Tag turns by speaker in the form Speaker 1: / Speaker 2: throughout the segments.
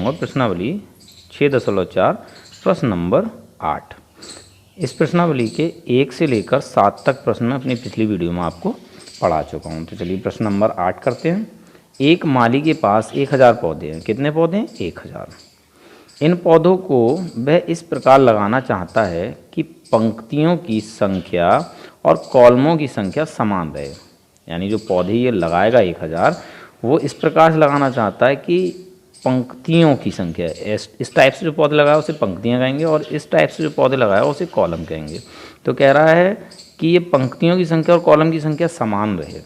Speaker 1: और प्रश्नावली 6.4 प्रश्न नंबर 8। इस प्रश्नावली के 1 से लेकर 7 तक प्रश्न मैं अपनी पिछली वीडियो में आपको पढ़ा चुका हूँ। तो चलिए प्रश्न नंबर 8 करते हैं। एक माली के पास 1000 पौधे हैं। कितने पौधे हैं? 1000। इन पौधों को वह इस प्रकार लगाना चाहता है कि पंक्तियों की संख्या और कॉलमों की संख्या समान रहे। यानी जो पौधे ये लगाएगा 1000, वो इस प्रकार से लगाना चाहता है कि पंक्तियों की संख्या, इस टाइप से जो पौधे लगाए उसे पंक्तियां कहेंगे और इस टाइप से जो पौधे लगाए उसे कॉलम कहेंगे। तो कह रहा है कि ये पंक्तियों की संख्या और कॉलम की संख्या समान रहे।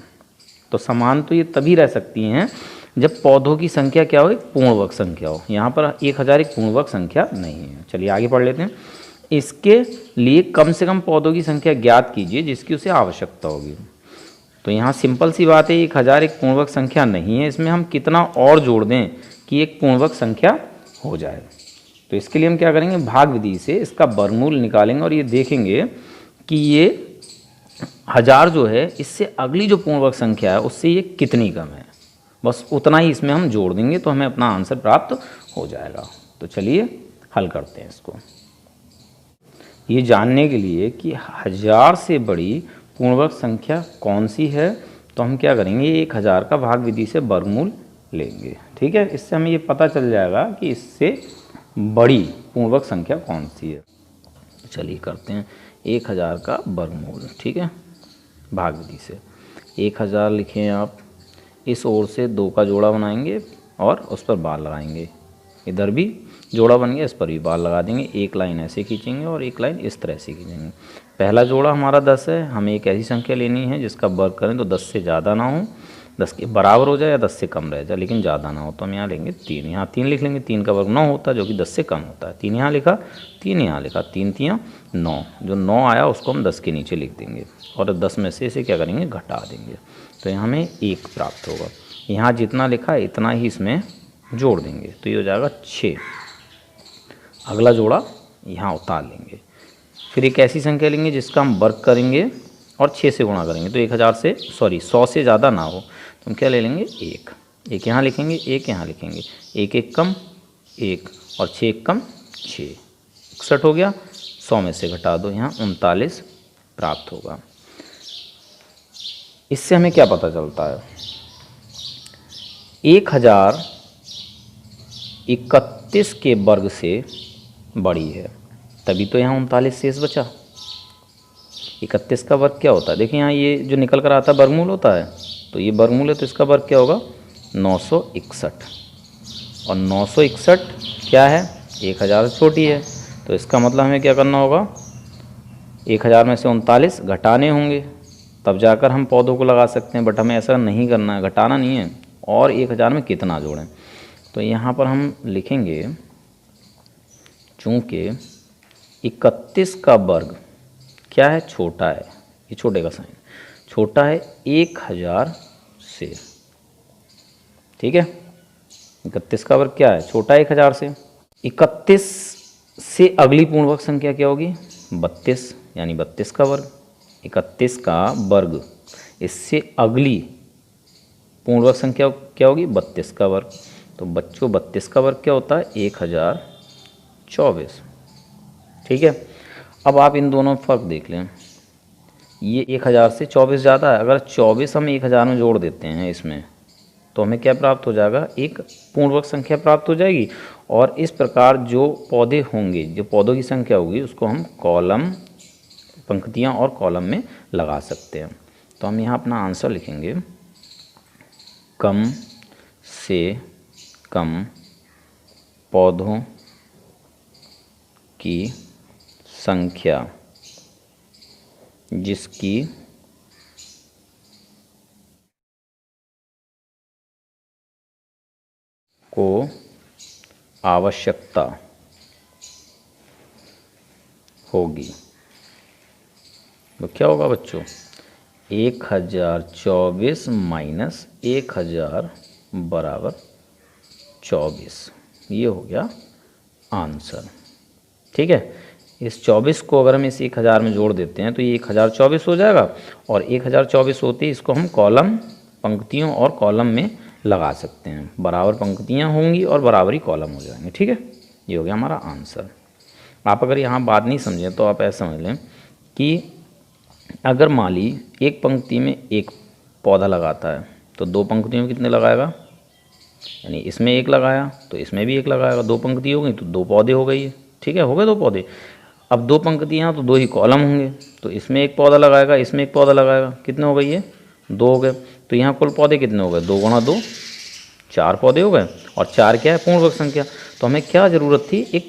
Speaker 1: तो समान तो ये तभी रह सकती हैं जब पौधों की संख्या क्या हो? एक पूर्णवर्ग संख्या हो। यहाँ पर 1000 एक पूर्णवर्ग संख्या नहीं है। चलिए आगे पढ़ लेते हैं। इसके लिए कम से कम पौधों की संख्या ज्ञात कीजिए जिसकी उसे आवश्यकता होगी। तो यहाँ सिंपल सी बात है, 1000 एक पूर्णवर्ग संख्या नहीं है, इसमें हम कितना और जोड़ दें कि एक पूर्णवर्ग संख्या हो जाए। तो इसके लिए हम क्या करेंगे? भाग विधि से इसका वर्गमूल निकालेंगे और ये देखेंगे कि ये 1000 जो है इससे अगली जो पूर्णवर्ग संख्या है उससे ये कितनी कम है। बस उतना ही इसमें हम जोड़ देंगे तो हमें अपना आंसर प्राप्त हो जाएगा। तो चलिए हल करते हैं इसको। ये जानने के लिए कि 1000 से बड़ी पूर्णवर्ग संख्या कौन सी है, तो हम क्या करेंगे? 1000 का भाग विधि से वर्गमूल लेंगे। ठीक है, इससे हमें ये पता चल जाएगा कि इससे बड़ी पूर्णवर्ग संख्या कौन सी है। चलिए करते हैं 1000 का वर्गमूल। ठीक है, भाग विधि से 1000 लिखें आप। इस ओर से 2 का जोड़ा बनाएंगे और उस पर बार लगाएंगे। इधर भी जोड़ा बन गया, इस पर भी बार लगा देंगे। एक लाइन ऐसे खींचेंगे और एक लाइन इस तरह से खींचेंगे। पहला जोड़ा हमारा 10 है। हमें एक ऐसी संख्या लेनी है जिसका वर्ग करें तो 10 से ज़्यादा ना हो, 10 के बराबर हो जाए या 10 से कम रह जाए, लेकिन ज़्यादा ना हो। तो हम यहाँ लेंगे 3। यहाँ 3 लिख लेंगे। 3 का वर्ग 9 होता है जो कि 10 से कम होता है। 3 यहाँ लिखा, 3 यहाँ लिखा, 3 3 9। जो 9 आया उसको हम 10 के नीचे लिख देंगे और 10 में से इसे क्या करेंगे? घटा देंगे। तो यहाँ हमें 1 प्राप्त होगा। यहाँ जितना लिखा है इतना ही इसमें जोड़ देंगे तो ये हो जाएगा 6। अगला जोड़ा यहाँ उतार लेंगे। फिर एक ऐसी संख्या लेंगे जिसका हम वर्ग करेंगे और 6 से गुणा करेंगे तो 100 से ज़्यादा ना हो। तो हम क्या ले लेंगे? 1 यहाँ लिखेंगे, 1 यहाँ लिखेंगे। 1 1 कम 1 और 6 1 कम 6, 61 हो गया। 100 में से घटा दो, यहाँ 39 प्राप्त होगा। इससे हमें क्या पता चलता है? 1000 31 के वर्ग से बड़ी है, तभी तो यहाँ 39 शेष बचा। 31 का वर्ग क्या होता है? देखिए यहाँ ये जो निकल कर आता है वर्गमूल होता है, तो ये वर्गमूल है तो इसका वर्ग क्या होगा? 961। और 961 क्या है? 1000 से छोटी है। तो इसका मतलब हमें क्या करना होगा? 1000 में से 39 घटाने होंगे, तब जाकर हम पौधों को लगा सकते हैं। बट हमें ऐसा नहीं करना है, घटाना नहीं है। और 1000 में कितना जोड़ें? तो यहाँ पर हम लिखेंगे, चूँकि 31 का वर्ग क्या है? छोटा है। ये छोटे का साइन छोटा है 1000 से। ठीक है, 31 का वर्ग क्या है? छोटा है 1000 से। 31 से अगली पूर्णवर्ग संख्या क्या होगी? 32, यानी 32 का वर्ग। 31 का वर्ग इससे अगली पूर्णवर्ग संख्या क्या होगी? 32 का वर्ग। तो बच्चों 32 का वर्ग क्या होता है? 1024। ठीक है, अब आप इन दोनों में फ़र्क देख लें। ये 1000 से 24 ज़्यादा है। अगर 24 हम 1000 में जोड़ देते हैं इसमें, तो हमें क्या प्राप्त हो जाएगा? एक पूर्णवर्ग संख्या प्राप्त हो जाएगी। और इस प्रकार जो पौधे होंगे, जो पौधों की संख्या होगी, उसको हम कॉलम, पंक्तियाँ और कॉलम में लगा सकते हैं। तो हम यहाँ अपना आंसर लिखेंगे, कम से कम पौधों की संख्या जिसकी को आवश्यकता होगी। तो क्या होगा बच्चों? 1024 माइनस 1000 बराबर 24। ये हो गया आंसर। ठीक है, इस 24 को अगर हम इस 1000 में जोड़ देते हैं तो ये 1024 हो जाएगा। और 1024 होते ही इसको हम कॉलम, पंक्तियों और कॉलम में लगा सकते हैं। बराबर पंक्तियाँ होंगी और बराबर ही कॉलम हो जाएंगे। ठीक है, ये हो गया हमारा आंसर। आप अगर यहाँ बात नहीं समझें तो आप ऐसा समझ लें कि अगर माली एक पंक्ति में एक पौधा लगाता है तो दो पंक्तियों में कितने लगाएगा, यानी इसमें एक लगाया तो इसमें भी एक लगाएगा, दो पंक्ति हो गई तो दो पौधे हो गई है। ठीक है, हो गए दो पौधे। अब दो पंक्तियाँ तो दो ही कॉलम होंगे, तो इसमें एक पौधा लगाएगा इसमें एक पौधा लगाएगा, कितने हो गई है, दो हो गए। तो यहाँ कुल पौधे कितने हो गए, 2 गुणा 2 4 पौधे हो गए। और 4 क्या है, पूर्ण वर्ग संख्या। तो हमें क्या ज़रूरत थी, एक